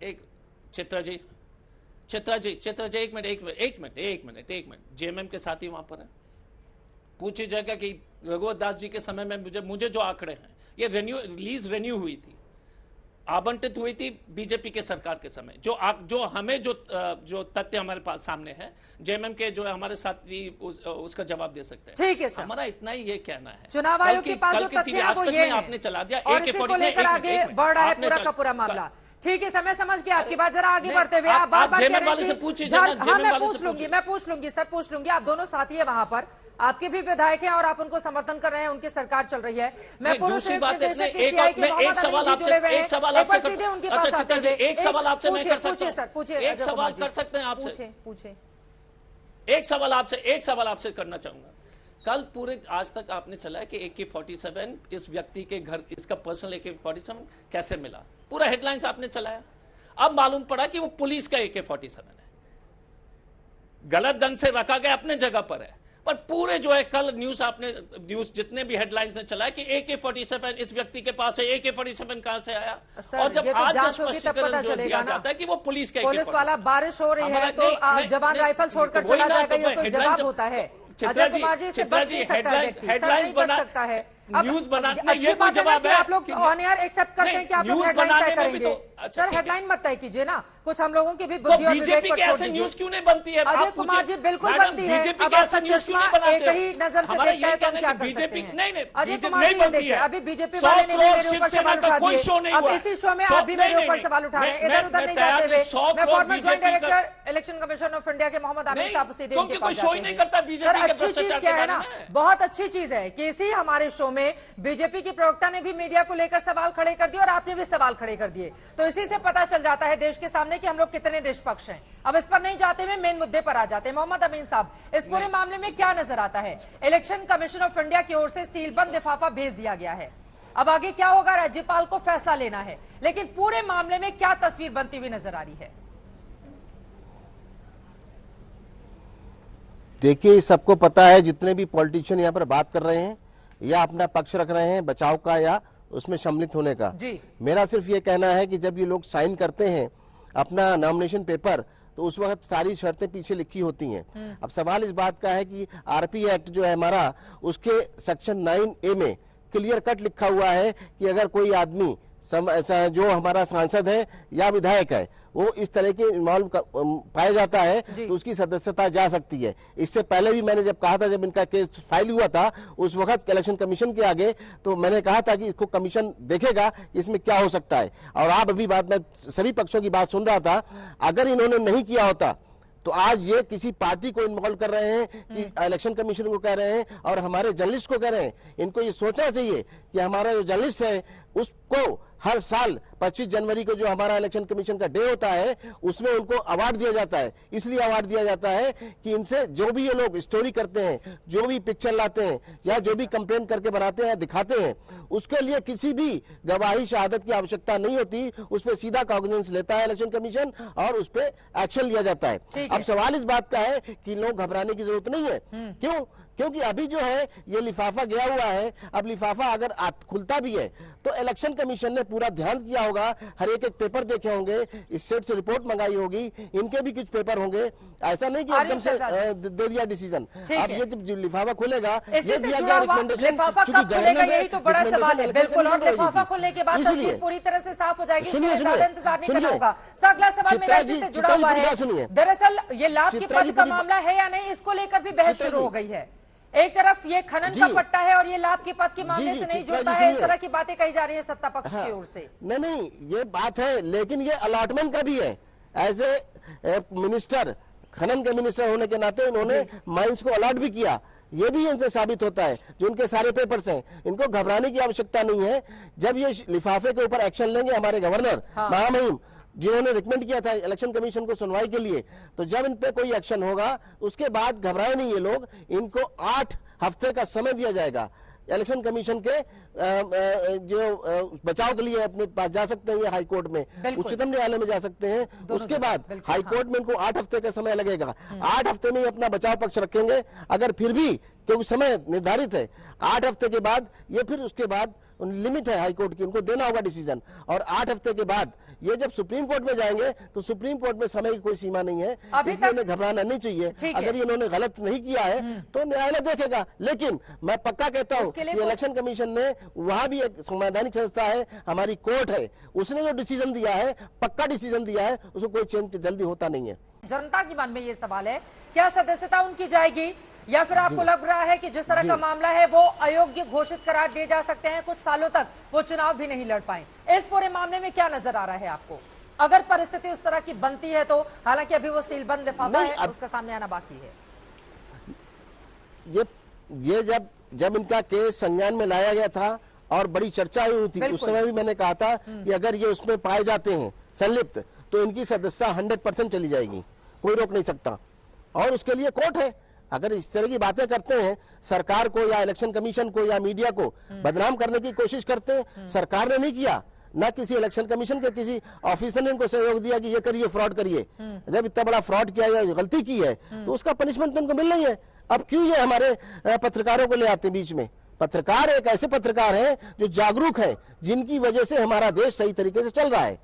एक चित्रा जी एक minute JMM के साथी वहां पर है। पूछी जाएगा कि रघुवर दास जी के समय में मुझे जो आंकड़े हैं, ये रिलीज रेन्यू हुई थी, आवंटित हुई थी बीजेपी के सरकार के समय। जो हमें जो तथ्य हमारे पास सामने है, जेएमएम के जो हमारे साथी उसका जवाब दे सकते हैं। ठीक है सर, हमारा इतना ही ये कहना है। चुनाव आयोग के पास जो तथ्य है वो ये है, आपने चला दिया और इसी को लेकर आगे बढ़ रहा है पूरा का पूरा मामला। ठीक है सर, मैं समझ गया आपकी बात। जरा आगे बढ़ते हुए आप बार बार कह रहे हैं कि हाँ मैं पूछ लूंगी सर, पूछ लूंगी। आप दोनों साथी है वहां पर, आपके भी विधायक हैं और आप उनको समर्थन कर रहे हैं, उनकी सरकार चल रही है। मैं पूर्व संयुक्त निदेशक की सीआई के मोहम्मद अमीन जी जुड़े हुए हैं, सीधे उनके पास आते हैं। एक सवाल आपसे मैं कर सकता हूं? पूछिए सर, पूछिए। एक सवाल कर सकते हैं आपसे? पूछे। एक सवाल आपसे करना चाहूंगा। कल पूरे आज तक आपने चलाया कि AK-47 इस व्यक्ति के घर, इसका पर्सनल AK-47 कैसे मिला, पूरा हेडलाइंस आपने चलाया। अब मालूम पड़ा कि वो पुलिस का AK-47 है, गलत ढंग से रखा गया, अपने जगह पर है, पर पूरे जो है कल न्यूज जितने भी हेडलाइंस ने चलाया कि AK-47 इस व्यक्ति के पास है, AK-47 कहां से आया? और जब आज स्पष्टीकरण जो दिया जाता है कि वो पुलिस का पुलिस वाला, बारिश हो रही है तो जवान राइफल छोड़कर चला जाएगा, ये कोई जवाब होता है? अजय कुमार जी से बच नहीं सकता है व्यक्ति, सर नहीं बच सकता है। न्यूज बनाने अच्छी बात है कि आप लोग ऑन एयर एक्सेप्ट करते हैं कि आप लोग हेडलाइन तय करेंगे। सर हेडलाइन मत तय कीजिए ना, कुछ हम लोगों की भी बुद्धि और विवेक पर छोड़ दीजिए। न्यूज क्यों नहीं बनती है? अजय कुमार जी बिल्कुल बनती है। अब आपका चश्मा एक ही नजर से देखता है तो हम क्या कर सकते हैं? अजय कुमार जी देखिए, अभी बीजेपी वाले ने भी मेरे ऊपर सवाल उठा दिए। अब इसी शो में आप भी मेरे ऊपर सवाल उठा रहे हैं, इधर उधर नहीं जाते हुए। मैं farmer joint director election commission of India के मोहम्मद आमिर साहब सीधे उनके पास जाते हैं। सर अच्छी चीज क्या है ना, बहुत अच्छी चीज है कि इसी हमारे शो में बीजेपी के प्रवक्ता ने भी मीडिया को लेकर सवाल खड़े कर दिए और आपने भी सवाल खड़े कर दिए, तो इसी से पता चल जाता है देश के सामने कि हम लोग कितने निष्पक्ष हैं। अब इस पर नहीं जाते हुए मेन मुद्दे पर आ जाते हैं। मोहम्मद अमीन साहब, इस पूरे मामले में क्या नजर आता है? इलेक्शन कमीशन ऑफ इंडिया की ओर से सीलबंद लिफाफा भेज दिया गया है, अब आगे क्या होगा राज्यपाल को फैसला लेना है, लेकिन पूरे मामले में क्या तस्वीर बनती हुई नजर आ रही है? देखिए, सबको पता है, जितने भी पॉलिटिशियन यहाँ पर बात कर रहे हैं या अपना पक्ष रख रहे हैं बचाव का या उसमें सम्मिलित होने का, मेरा सिर्फ ये कहना है कि जब ये लोग साइन करते हैं अपना नॉमिनेशन पेपर, तो उस वक्त सारी शर्तें पीछे लिखी होती हैं। अब सवाल इस बात का है कि आरपी एक्ट जो है हमारा, उसके सेक्शन 9A में क्लियर कट लिखा हुआ है कि अगर कोई आदमी जो हमारा सांसद है या विधायक है वो इस तरह के इन्वॉल्व पाया जाता है तो उसकी सदस्यता जा सकती है। इससे पहले भी मैंने जब कहा था, जब इनका केस फाइल हुआ था उस वक्त इलेक्शन कमीशन के आगे, तो मैंने कहा था कि इसको कमीशन देखेगा इसमें क्या हो सकता है। और आप अभी बात, मैं सभी पक्षों की बात सुन रहा था, अगर इन्होंने नहीं किया होता तो आज ये किसी पार्टी को इन्वॉल्व कर रहे हैं कि इलेक्शन कमीशन को कह रहे हैं और हमारे जर्नलिस्ट को कह रहे हैं। इनको ये सोचना चाहिए कि हमारा जो जर्नलिस्ट है उसको हर साल 25 जनवरी को जो हमारा इलेक्शन कमीशन का डे होता है उसमें उनको अवार्ड दिया जाता है। इसलिए अवार्ड दिया जाता है कि इनसे जो भी ये लोग स्टोरी करते हैं, जो भी पिक्चर लाते हैं या जो भी कंप्लेन करके बनाते हैं, दिखाते हैं, उसके लिए किसी भी गवाही शहादत की आवश्यकता नहीं होती। उस पर सीधा कॉग्निजेंस लेता है इलेक्शन कमीशन और उस पर एक्शन लिया जाता है। अब सवाल इस बात का है कि लोग घबराने की जरूरत नहीं है। क्यों? क्योंकि अभी जो है ये लिफाफा गया हुआ है। अब लिफाफा अगर खुलता भी है तो इलेक्शन कमीशन ने पूरा ध्यान किया होगा, हर एक पेपर देखे होंगे, इस सेट से रिपोर्ट मंगाई होगी, इनके भी कुछ पेपर होंगे। ऐसा नहीं कि एकदम से दे दिया डिसीजन। अब ये जब लिफाफा खुलेगा, ये दिया गया रिकमेंडेशन, यही तो बड़ा सवाल है। बिल्कुल, और लिफाफा खुलने के बाद तस्वीर पूरी तरह से साफ हो जाएगी, ज्यादा इंतजार नहीं करना होगा। सर अगला सवाल मेरा इसी से जुड़ा हुआ है। दरअसल ये लाभ के पद का मामला है या नहीं, इसको लेकर भी बहस शुरू हो गई है। एक तरफ ये खनन का पट्टा है और ये लाभ के पद के मामले से नहीं जुड़ता है, इस तरह की बातें कही जा रही है सत्ता पक्ष की ओर से। नहीं, ये बात है, लेकिन ये अलॉटमेंट का भी है। एज ए मिनिस्टर, खनन के मिनिस्टर होने के नाते इन्होंने माइंस को अलॉट भी किया। ये भी इनसे साबित होता है, जो उनके सारे पेपर्स हैं। इनको घबराने की आवश्यकता नहीं है। जब ये लिफाफे के ऊपर एक्शन लेंगे हमारे गवर्नर महामहिम, जिन्होंने रिकमेंड किया था इलेक्शन कमीशन को सुनवाई के लिए, तो जब इन पे कोई एक्शन होगा उसके बाद घबराए नहीं ये लोग। इनको 8 हफ्ते का समय दिया जाएगा। इलेक्शन कमीशन के जो बचाव के लिए अपने पास जा सकते हैं, हाई कोर्ट में, उच्चतम न्यायालय में जा सकते हैं। उसके बाद हाई कोर्ट में इनको 8 हफ्ते का समय लगेगा। 8 हफ्ते में अपना बचाव पक्ष रखेंगे। अगर फिर भी, क्योंकि समय निर्धारित है, 8 हफ्ते के बाद ये फिर उसके बाद लिमिट है हाई कोर्ट की, उनको देना होगा डिसीजन। और 8 हफ्ते के बाद ये जब सुप्रीम कोर्ट में जाएंगे तो सुप्रीम कोर्ट में समय की कोई सीमा नहीं है, इसलिए उन्हें घबराना नहीं चाहिए। अगर इन्होंने गलत नहीं किया है तो न्यायालय देखेगा, लेकिन मैं पक्का कहता हूँ कि इलेक्शन कमीशन ने, वहां भी एक संवैधानिक संस्था है, हमारी कोर्ट है, उसने जो डिसीजन दिया है, पक्का डिसीजन दिया है, उसको कोई चेंज जल्दी होता नहीं है। जनता के मन में ये सवाल है, क्या सदस्यता उनकी जाएगी, या फिर आपको लग रहा है कि जिस तरह का मामला है वो अयोग्य घोषित करार दिए जा सकते हैं, कुछ सालों तक वो चुनाव भी नहीं लड़ पाए? इस पूरे मामले में क्या नजर आ रहा है आपको, अगर परिस्थिति उस तरह की बनती है तो? हालांकि अभी वो सीलबंद लिफाफा है, उसका सामने आना बाकी है। ये जब इनका केस संज्ञान में लाया गया था और बड़ी चर्चा हुई थी, उस समय भी मैंने कहा था कि अगर ये उसमें पाए जाते हैं संलिप्त तो इनकी सदस्यता 100% चली जाएगी, कोई रोक नहीं सकता। और उसके लिए कोर्ट है। अगर इस तरह की बातें करते हैं, सरकार को या इलेक्शन कमीशन को या मीडिया को बदनाम करने की कोशिश करते हैं, सरकार ने नहीं किया, ना किसी इलेक्शन कमीशन के किसी ऑफिसर ने उनको सहयोग दिया कि ये करिए, फ्रॉड करिए। जब इतना बड़ा फ्रॉड किया या गलती की है तो उसका पनिशमेंट तो उनको मिल रही है। अब क्यों ये हमारे पत्रकारों को ले आते हैं बीच में? पत्रकार एक ऐसे पत्रकार हैं जो जागरूक हैं, जिनकी वजह से हमारा देश सही तरीके से चल रहा है।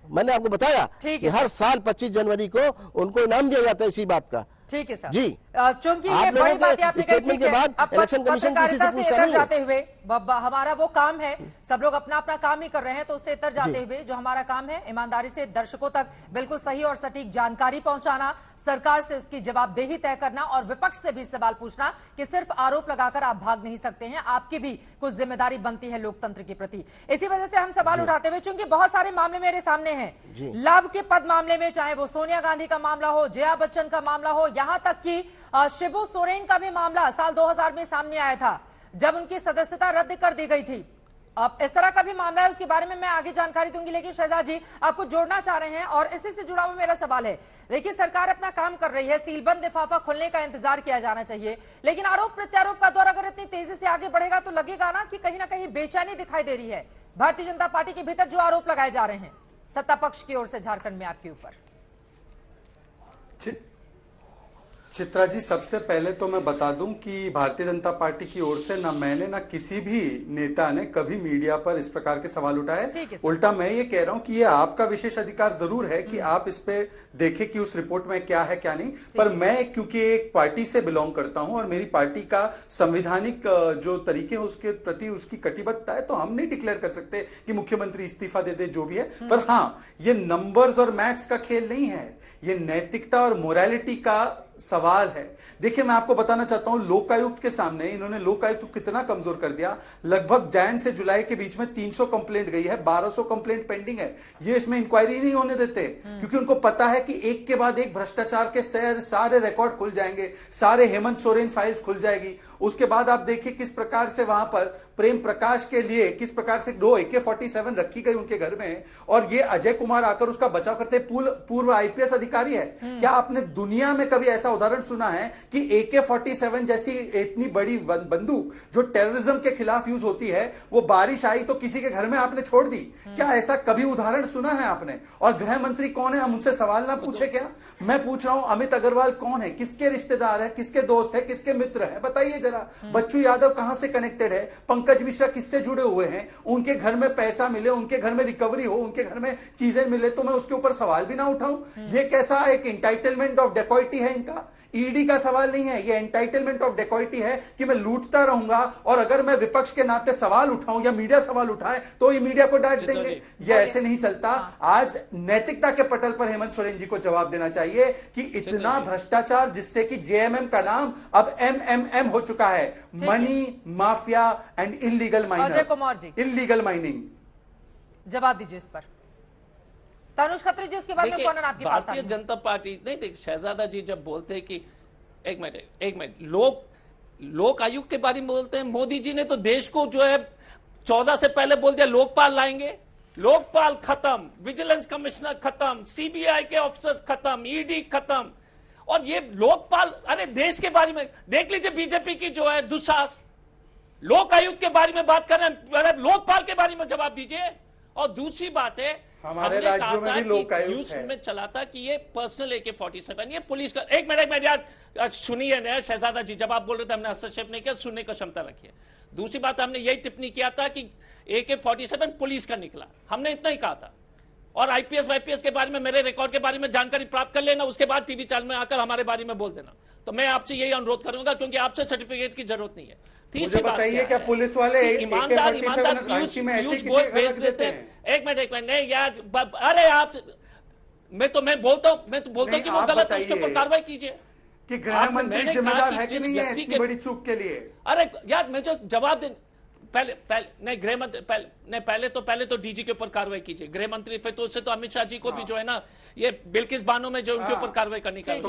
मैंने आपको बताया कि हर साल 25 जनवरी को उनको इनाम दिया जाता है इसी बात का। ठीक है सर जी, चूंकि ये बड़ी बात आपने स्टेटमेंट के बाद इलेक्शन कमीशन किसी से पूछता नहीं है। जाते हुए हमारा वो काम है, सब लोग अपना अपना काम ही कर रहे हैं, तो उससे इतर जाते हुए जो हमारा काम है, ईमानदारी से दर्शकों तक बिल्कुल सही और सटीक जानकारी पहुंचाना, सरकार से उसकी जवाबदेही तय करना और विपक्ष से भी सवाल पूछना कि सिर्फ आरोप लगाकर आप भाग नहीं सकते हैं, आपकी भी कुछ जिम्मेदारी बनती है लोकतंत्र के प्रति। इसी वजह से हम सवाल उठाते हुए, चूंकि बहुत सारे मामले मेरे सामने हैं, लाभ के पद मामले में, चाहे वो सोनिया गांधी का मामला हो, जया बच्चन का मामला हो, यहां तक कि शिबू सोरेन का भी मामला साल 2000 में सामने आया था, जब उनकी सदस्यता रद्द कर दी गई थी। अब इस तरह का भी मामला है, उसके बारे में मैं आगे जानकारी दूंगी, लेकिन शहजाद जी आपको जोड़ना चाह रहे हैं और इसी से जुड़ा हुआ मेरा सवाल है। देखिए, सरकार अपना काम कर रही है, सीलबंद लिफाफा खुलने का इंतजार किया जाना चाहिए, लेकिन आरोप प्रत्यारोप का दौर अगर इतनी तेजी से आगे बढ़ेगा तो लगेगा ना कि कहीं ना कहीं बेचैनी दिखाई दे रही है भारतीय जनता पार्टी के भीतर, जो आरोप लगाए जा रहे हैं सत्ता पक्ष की ओर से झारखंड में आपके ऊपर। चित्रा जी, सबसे पहले तो मैं बता दूं कि भारतीय जनता पार्टी की ओर से ना मैंने ना किसी भी नेता ने कभी मीडिया पर इस प्रकार के सवाल उठाए। उल्टा मैं ये कह रहा हूं कि ये आपका विशेष अधिकार जरूर है कि आप इस पे देखें कि उस रिपोर्ट में क्या है क्या नहीं, पर मैं क्योंकि एक पार्टी से बिलोंग करता हूं और मेरी पार्टी का संवैधानिक जो तरीके हैं उसके प्रति उसकी कटिबद्धता है, तो हम नहीं डिक्लेयर कर सकते कि मुख्यमंत्री इस्तीफा दे दे, जो भी है। पर हाँ, ये नंबर्स और मैथ्स का खेल नहीं है, ये नैतिकता और मोरालिटी का सवाल है। देखिए, मैं आपको बताना चाहता हूं, लोकायुक्त के सामने इन्होंने लोकायुक्त को कितना कमजोर कर दिया। लगभग जैन से जुलाई के बीच में 300 कंप्लेंट गई है, 1200 कंप्लेंट पेंडिंग है। ये इसमें इंक्वायरी नहीं होने देते, क्योंकि उनको पता है कि एक के बाद एक भ्रष्टाचार के सारे रिकॉर्ड खुल जाएंगे, सारे हेमंत सोरेन फाइल्स खुल जाएगी। उसके बाद आप देखिए किस प्रकार से वहां पर प्रेम प्रकाश के लिए किस प्रकार से 2 AK-47 रखी गई उनके घर में, और ये अजय कुमार आकर उसका बचाव करते। पूर्व IPS अधिकारी है। क्या आपने दुनिया में कभी ऐसा उदाहरण सुना है कि AK-47 जैसी इतनी बड़ी बंदूक जो टेररिज्म के खिलाफ यूज होती है, वो बारिश आई तो किसी के घर में आपने छोड़ दी? क्या ऐसा कभी उदाहरण सुना है आपने? और गृह मंत्री कौन है? हम उनसे सवाल ना पूछे क्या? मैं पूछ रहा हूं, अमित अग्रवाल कौन है? किसके रिश्तेदार है, किसके दोस्त है, किसके मित्र है? बताइए जरा। बच्चू यादव कहां से कनेक्टेड है? पंकज मिश्रा किससे जुड़े हुए हैं? उनके घर में पैसा मिले, उनके घर में रिकवरी हो, उनके घर में चीजें मिले तो मैं उसके ऊपर सवाल भी ना उठाऊं? ये कैसा एक एंटाइटलमेंट ऑफ डेकॉइटी है इनका? ईडी का सवाल नहीं है, ये एंटाइटलमेंट ऑफ डेकॉइटी है कि मैं लूटता रहूंगा, और अगर मैं विपक्ष के नाते सवाल उठाऊं या मीडिया सवाल उठाए तो ये मीडिया को डांट देंगे। ये ऐसे नहीं चलता। आज नैतिकता के पटल पर हेमंत सोरेन जी को जवाब देना चाहिए कि इतना भ्रष्टाचार जिससे कि JMM का नाम अब MMM हो चुका है, money mafia and illegal mining. Ajay Kumar ji, illegal mining, जवाब दीजिए इस पर। तनुष खत्री जी, उसके बाद में कौन आपके पास? भारतीय जनता पार्टी नहीं, देख शहजादा जी जब बोलते हैं कि एक मिनट लोक आयोग के बारे में बोलते हैं, मोदी जी ने तो देश को जो है 14 से पहले बोल दिया लोकपाल लाएंगे। लोकपाल खत्म, विजिलेंस कमिश्नर खत्म, CBI के ऑफिसर्स खत्म, ED खत्म, और ये लोकपाल, अरे देश के बारे में देख लीजिए बीजेपी की जो है दुशासन। लोक आयुक्त के बारे में बात कर रहे हैं, अरे लोकपाल के बारे में जवाब दीजिए। और दूसरी बात है, हमारे राज्यों में भी लोक आयुक्त है। में चला था कि ये पर्सनल AK-47, ये पुलिस का। एक मिनट यार सुनिए ना शहजादा जी, जब आप बोल रहे थे हमने हस्तक्षेप नहीं किया, सुनने का क्षमता रखिए। दूसरी बात, हमने यही टिप्पणी किया था कि AK-47 पुलिस का निकला, हमने इतना ही कहा था। और आईपीएस वाईपीएस के बारे में, मेरे रिकॉर्ड के बारे में जानकारी प्राप्त कर लेना, उसके बाद टीवी चैनल में आकर हमारे बारे में बोल देना। तो मैं आपसे यही अनुरोध करूंगा, क्योंकि आपसे सर्टिफिकेट की जरूरत नहीं है। मुझे बताइए क्या पुलिस वाले ईमानदार पीयूष गोयल भेज देते हैं? एक मिनट नहीं यार, अरे आप, मैं बोलता हूं कि वो गलत है, उसके ऊपर कार्रवाई कीजिए। कि गृह मंत्री जिम्मेदार है कि नहीं है इतनी बड़ी चूक के लिए? अरे यार, मैं जो जवाब दे, नहीं गृह मंत्री पहले तो डीजी के ऊपर कार्रवाई कीजिए, गृह मंत्री, फिर तो उससे तो अमित शाह जी को भी जो है ना, ये बिल्किस बानो में जो उनके ऊपर कार्रवाई करनी चाहिए।